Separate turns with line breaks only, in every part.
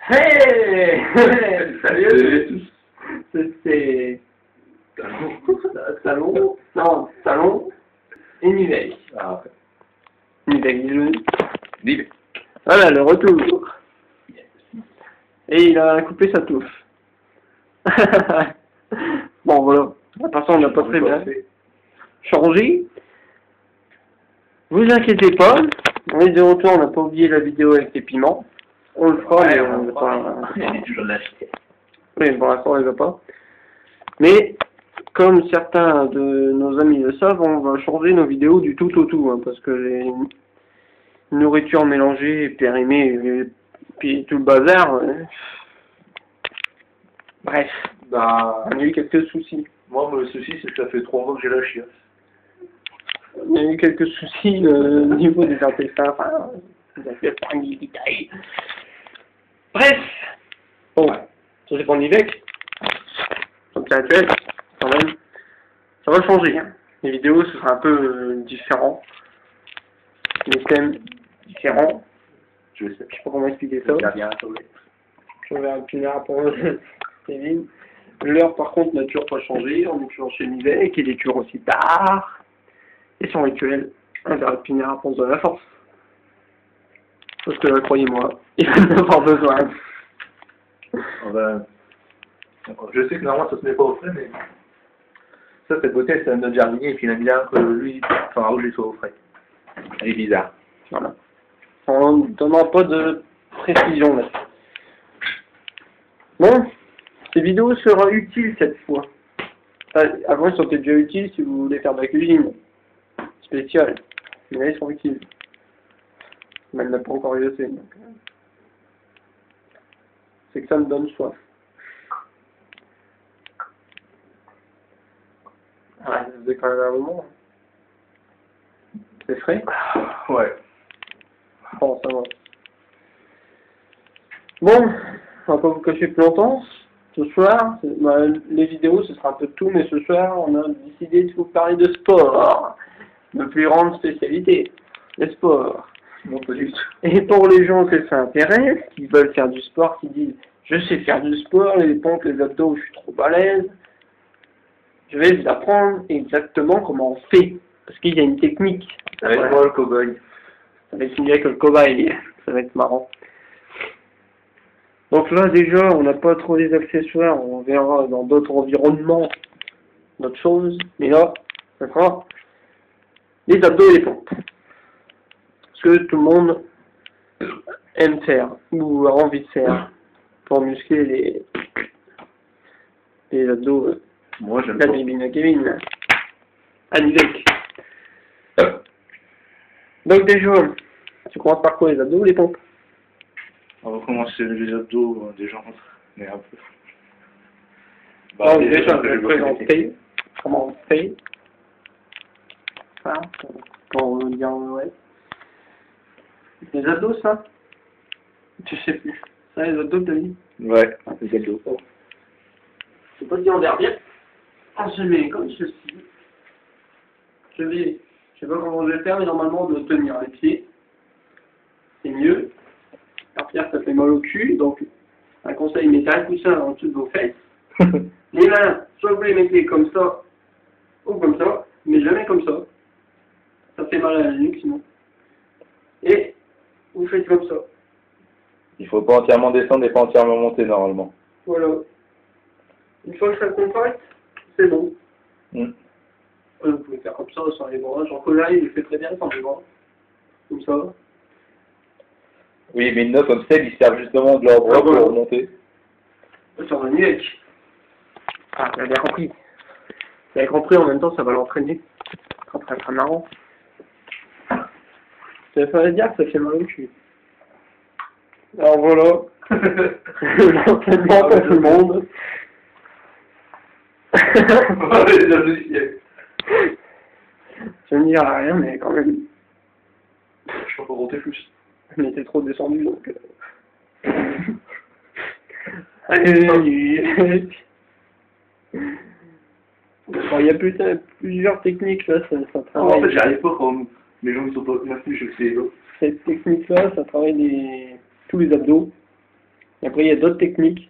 Hey
Salut à tous.
C'est... Salon. Non, salon et Nivelle.
Ah,
Nivelle. Voilà, le retour. Et il a coupé sa touffe. Bon, voilà. De toute façon, on n'a pas très bien changé. Vous inquiétez pas. On est de retour, on n'a pas oublié la vidéo avec les piments. On le fera, mais on ne va pas...
Il est toujours l'acheter.
Oui, pour l'instant, on ne les a pas. Mais, comme certains de nos amis le savent, on va changer nos vidéos du tout au tout, hein, parce que les nourritures mélangées, périmées, et puis tout le bazar, bref,
Bah,
on a eu quelques soucis.
moi, le souci, c'est que ça fait 3 mois que j'ai la chiasse.
Il y a eu quelques soucis au niveau des intestins, enfin, des intestins du détail. Bref, bon, ça dépend de l'IVEC, donc c'est actuel, quand même, ça va changer, hein. Les vidéos, ce sera un peu différent, les thèmes différents,
Je sais.
je sais pas comment expliquer ça.
Ça vient à sauver.
Je vais finir pour Kevin. L'heure, par contre, n'a toujours pas changé, on est toujours chez l'IVEC, il est toujours aussi tard, et son rituel, un verre de pinard à de la force. Parce que là, croyez-moi, il va en avoir besoin.
Je sais que normalement ça se met pas au frais, mais ça, cette bouteille, c'est un autre jardinier, et puis il a bien que lui, enfin, Raoul, il soit au frais. Elle est bizarre.
Voilà. On ne donnera pas de précision là. Bon, ces vidéos seront utiles cette fois. Avant, elles sont peut-être déjà utiles si vous voulez faire de la cuisine spéciale. Mais là, elles sont utiles. Mais elle n'a pas encore réussi. C'est que ça me donne soif. Ouais, ça faisait quand même un moment. C'est frais?
Ouais.
Bon, ça va. Bon, on va pas vous cacher plus longtemps. Ce soir, les vidéos, ce sera un peu de tout, mais ce soir, on a décidé de vous parler de sport. Notre plus grande spécialité, le sport.
Non, pas du tout.
Et pour les gens que ça intéresse, qui veulent faire du sport, qui disent « Je sais faire du sport, les pompes, les abdos, je suis trop balèze », je vais vous apprendre exactement comment on fait. Parce qu'il y a une technique.
Ça va être moi le cow-boy.
Ça va être mieux que le cobaye. Ça va être marrant. Donc là, déjà, on n'a pas trop les accessoires. On verra dans d'autres environnements, d'autres choses. Mais là, d'accord, les abdos et les pompes. Ce que tout le monde aime faire, ou a envie de faire, pour muscler les abdos.
Moi, j'aime
La
pas.
bibine à Kevin. À l'IVEC. Donc déjà, tu commences par quoi, les abdos ou les pompes?
On va commencer les abdos, déjà, mais un peu.
Bah, déjà, je vais te présenter comment on fait. Ça, pour dire ouais. Les abdos, ça? Tu sais plus. Ça, les abdos, t'as dit?
Ouais, les abdos.
Je sais pas si on verra bien. On se met comme ceci. Je sais pas comment je vais faire, mais normalement, on doit tenir les pieds. C'est mieux. Alors, Pierre, ça fait mal au cul, donc, un conseil, mettez un coussin en dessous de vos fesses. Les mains, soit vous les mettez comme ça, ou comme ça, mais jamais comme ça. Ça fait mal à la nuque, sinon. Et, vous faites comme ça.
Il faut pas entièrement descendre et pas entièrement monter, normalement.
Voilà. Une fois que ça compacte, c'est bon. Vous pouvez faire comme ça, sans les bras. Jean-Paul, il le fait très bien sans les bras. Comme ça.
Oui, mais une note comme celle, ils servent justement de leur bras pour remonter.
Sur un nuage. Ah, vous avez compris. Vous avez compris, en même temps, ça va l'entraîner. Ça va être marrant. Ça veut dire que ça fait mal au cul. Alors voilà. L'entraînement pour tout le monde. Je ne dirai rien, mais quand même.
Je peux pas monter plus.
Mais t'es trop descendu, donc... Allez. Bon, il y a plusieurs techniques, là, ça travaille...
En fait, j'y arrive pas quand les gens ne sont pas maintenus, je sais.
Cette technique-là, ça travaille tous les abdos. Et après, il y a d'autres techniques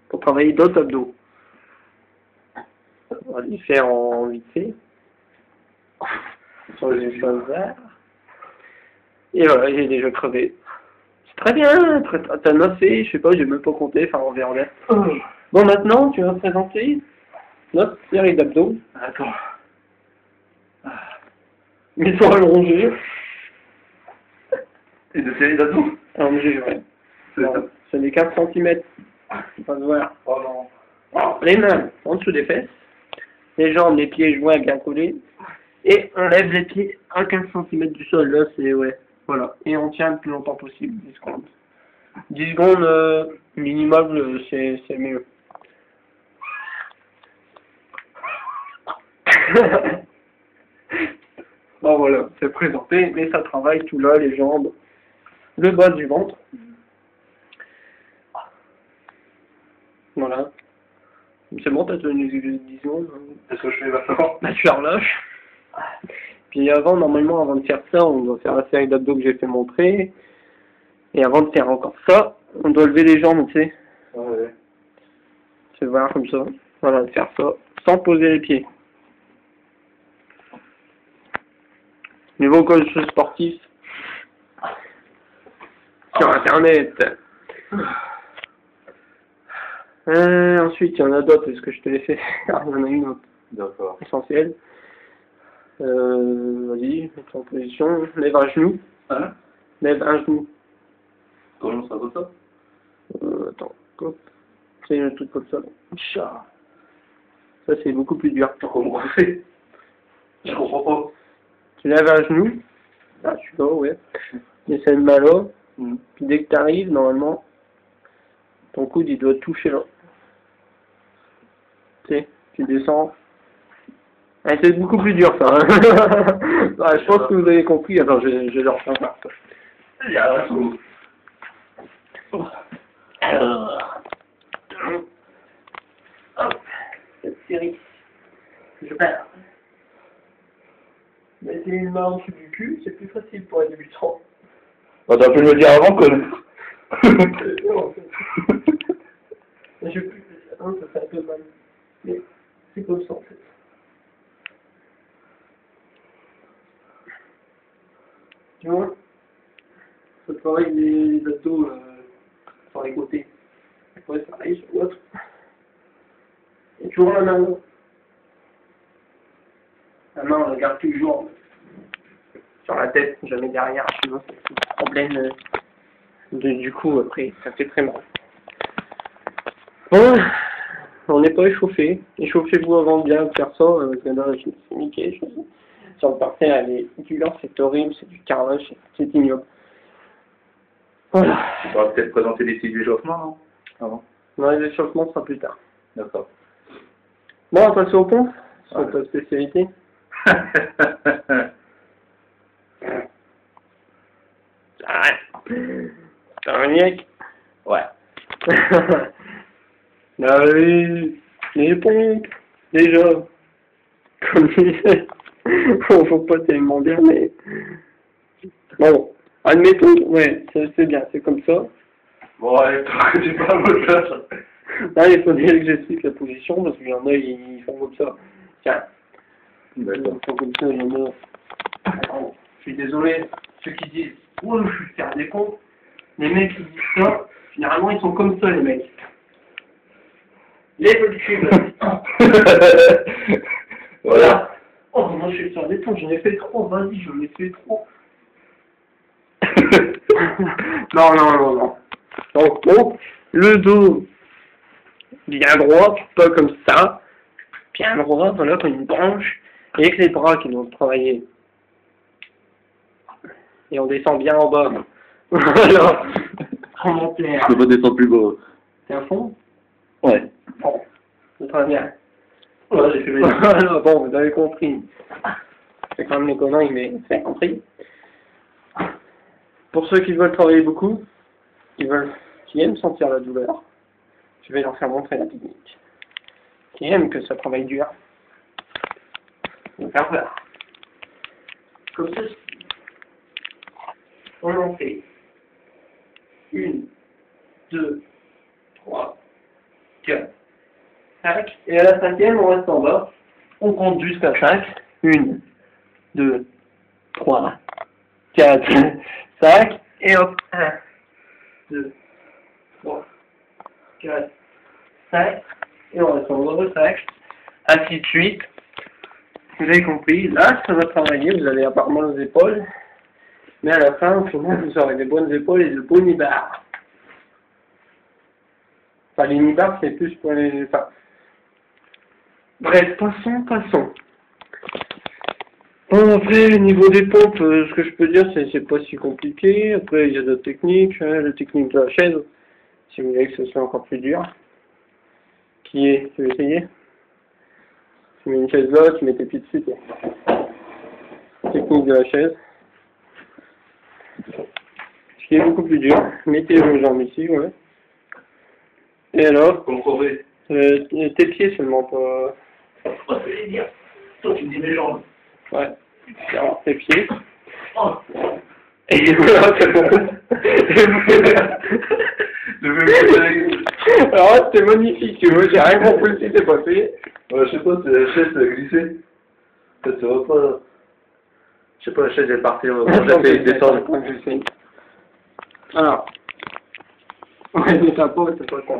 pour travailler d'autres abdos. On va les faire en vite fait. Sur les choses vertes. Et voilà, j'ai déjà crevé. C'est très bien, t'as noté, je sais pas, j'ai même pas compté, enfin on verra bien. Bon, maintenant, tu vas me présenter notre série d'abdos.
Attends.
Ils sont allongés.
Et de série d'abdos?
Allongés, ouais. C'est des 4 cm. On va se voir.
Oh non.
Les mains en dessous des fesses. Les jambes, les pieds joints bien collés. Et on lève les pieds à 15 cm du sol. Là, c'est, ouais. Voilà. Et on tient le plus longtemps possible, 10 secondes. 10 secondes minimum, c'est mieux. Bon voilà, c'est présenté, mais ça travaille tout là, les jambes, le bas du ventre. Voilà. C'est bon, t'as tenu 10 secondes.
Est-ce que je fais maintenant?
Bah tu relâches. Puis normalement, avant de faire ça, on doit faire la série d'abdos que j'ai fait montrer. Et avant de faire encore ça, on doit lever les jambes, tu sais.
Ouais.
C'est voir comme ça. Voilà, de faire ça, sans poser les pieds. Niveau coach sportif, sur internet. Ensuite, il y en a d'autres, est-ce que je te l'ai fait? Il y en a une autre.
D'accord.
Essentielle. Vas-y, mets-toi en position. Lève un genou.
Hein?
Lève un genou.
Comment ça va ça?
Attends, hop. C'est un truc comme ça. Chat. Ça, c'est beaucoup plus dur.
Comment on fait? Je comprends pas.
Tu lèves un genou. Là, tu vas, ouais. Essaie de mal là. Puis dès que tu arrives, normalement, ton coude, il doit toucher là. Tu sais, tu descends. Ah, c'est beaucoup plus dur, ça. Hein. Ah, je pense que vous avez compris. Attends, je le refais pas.
Il y a un coup.
Alors, hop, cette série, je perds. Mettez une main en dessous du cul, c'est plus facile pour les débutants.
Bah, t'as pu me le dire avant que...
Je plus, ça fait un peu mal. Mais c'est comme ça en fait. Tu vois, ça travaille les abdos sur les côtés. Ouais, ça arrive sur l'autre. Et tu vois la main là. La main, on la garde toujours sur la tête, jamais derrière, sinon c'est un problème du coup après, ça fait très mal. Bon, on n'est pas échauffé. Échauffez-vous avant de bien faire ça, parce que là, je me suis niqué. Sur le parterre, elle est dure, c'est horrible, c'est du carnage, c'est ignoble. Voilà.
Tu pourras peut-être présenter des styles d'échauffement, non? Avant.
Non, les échauffements sera plus tard.
D'accord.
Bon, on va passer au pont, sur ta spécialité. T'as un niaque?
Ouais.
Ah oui, les pompes, déjà. Comme je disais, on faut pas tellement bien, mais... Bon, admettons, ouais, c'est bien, c'est comme ça.
Bon, allez, toi, j'ai pas le mot de place.
Là, il faut dire que j'explique la position, parce qu'il y en a, ils font comme ça. Tiens.
D'accord.
Ils font comme ça, il y en a... Attends, je suis désolé, ceux qui disent « Oh, je suis faire des cons », les mecs qui disent ça, généralement, ils sont comme ça, les mecs. Lève le cul, là. Voilà. Oh, moi, je suis sur des ponts, j'en ai fait trop, vas-y, j'en ai fait trop. Non. Donc, bon, le dos bien droit, pas comme ça, bien droit, voilà, comme une branche, et avec les bras qui doivent travailler. Et on descend bien en bas. Voilà. Commentaire.
Je peux pas descendre plus bas.
T'es à fond?
Ouais.
Bon, c'est très bien.
Ouais, j'ai fait mes...
Voilà, bon, vous avez compris. C'est quand même les conneries, mais vous avez compris. Pour ceux qui veulent travailler beaucoup, qui aiment sentir la douleur, je vais leur faire montrer la technique. Qui aiment que ça travaille dur, je vais faire peur. Comme ceci. On en fait 1, 2, 3, 4, 5. Et à la cinquième, on reste en bas. On compte jusqu'à 5. 1, 2, 3, 4, 5. Et hop. 1, 2, 3, 4, 5. Et on reste en bas de 5. Ainsi de suite. Vous avez compris. Là, ça va travailler. Vous allez avoir mal aux épaules. Mais à la fin, au final, vous aurez des bonnes épaules et de beaux nibards. Enfin, les nibards, c'est plus pour les... Enfin... Bref, passons. Bon, après, au niveau des pompes, ce que je peux dire, c'est pas si compliqué. Après, il y a d'autres techniques. La technique de la chaise, si vous voulez que ce soit encore plus dur. Qui est... Tu veux essayer? Tu mets une chaise là, tu mets tes pieds dessus. Technique de la chaise. Ce qui est beaucoup plus dur. Mettez vos jambes ici, ouais. Et alors, tes pieds seulement, pas...
Moi, je vais dire. Toi, tu me dis mes jambes.
Ouais. Alors, tes pieds. Oh. Et voilà, c'est bon. Alors là, c'était magnifique, tu vois, j'ai rien compris ce qui s'est passé.
Ouais, je sais pas, c'est la chaise glissée. Ça se voit pas. Je sais pas, la chaise est partie, j'ai fait descendre.
Alors. Ouais, mais t'as pas, c'est pas ça.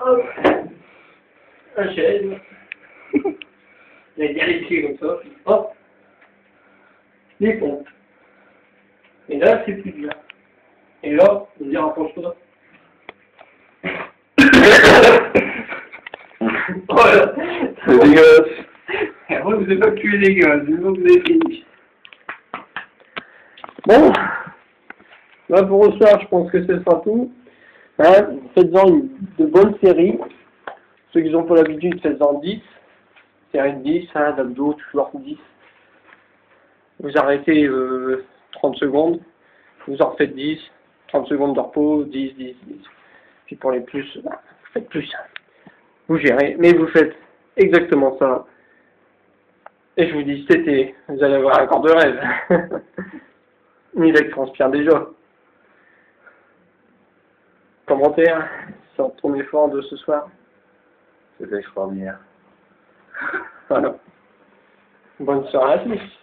Hop. La chaise. Il y a les pieds comme ça. Hop. Les pompes. Et là, c'est plus dur. Et là, on dit rapproche-toi. Voilà.
C'est dégueulasse.
Et après, vous évacuez les gaz, une fois que vous avez fini. Bon. Là, pour ce soir, je pense que ce sera tout. Hein, faites-en de bonnes séries. Ceux qui n'ont pas l'habitude, faites-en 10. Série de 10, hein, d'abdos, toujours 10. Vous arrêtez 30 secondes. Vous en refaites 10. 30 secondes de repos, 10. Puis pour les plus, bah, vous faites plus. Vous gérez, mais vous faites exactement ça. Et je vous dis, cet été, vous allez avoir un corps de rêve. Nivek transpire déjà. Commentaire sur ton effort de ce soir.
C'était extraordinaire.
Voilà. Bonne soirée à tous.